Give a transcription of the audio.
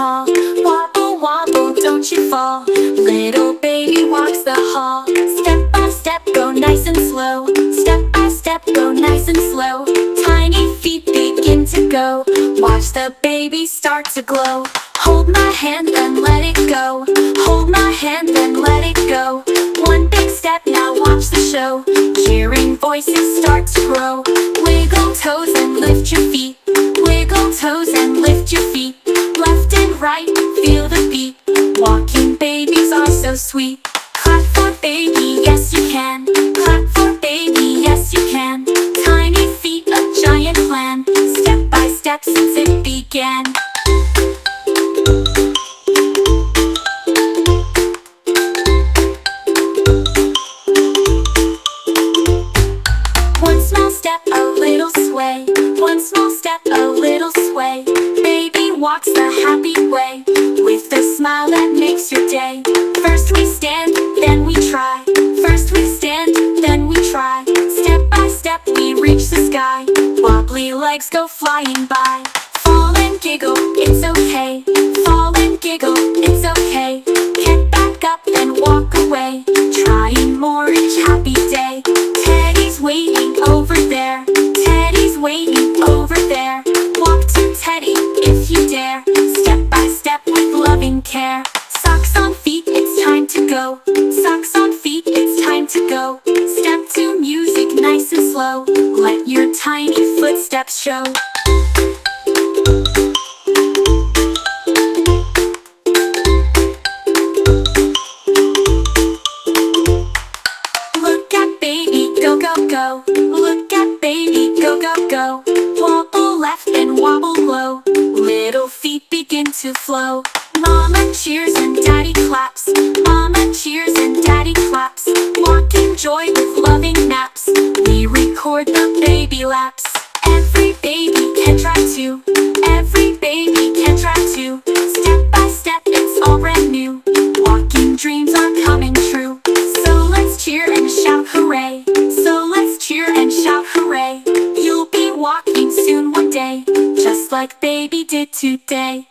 tall. Wobble, wobble, don't you fall. Little baby walks the hall. Step by step, go nice and slow. Step by step, go nice and slow. Tiny feet begin to go. Watch the baby start to glow. Hold my hand and let it go. Hold my hand and let it go. One big step, now watch the show. Hearing voices start to grow. Wiggle toes and lift your feet. Wiggle toes and lift your feet. Left and right, feel the beat. Walking babies are so sweet. Clap for baby, yes you can. Clap for baby, yes you can. Tiny feet, a giant plan. Step by step since it began. One small step, a little sway. One small step, a little sway. Baby walks the happy way, with a smile that makes your day. First we stand, then we try. First we stand, then we try. Step by step we reach the sky. Wobbly legs go flying by. Fall and giggle, it's okay. Fall and giggle, it's okay. Get back up and walk away. Trying more each happy day. Teddy's waiting over there. Teddy's waiting over there. Walk to Teddy if you dare. Step by step with loving care. Socks on feet, it's time to go. Socks on feet, it's time to go. Step to music nice and slow. Let your tiny footsteps show. Look at baby, go, go, go. Look at baby, go, go, go. Wobble left and wobble low. Little feet begin to flow. Mama cheers and daddy claps. Mama cheers and daddy claps. Walking joy with loving naps. We record the baby laps. Every baby can try to. Every baby can try to. Step by step, it's all brand new. Walking dreams are coming true. So let's cheer and shout hooray. So let's cheer and shout hooray. You'll be walking soon one day, just like baby did today.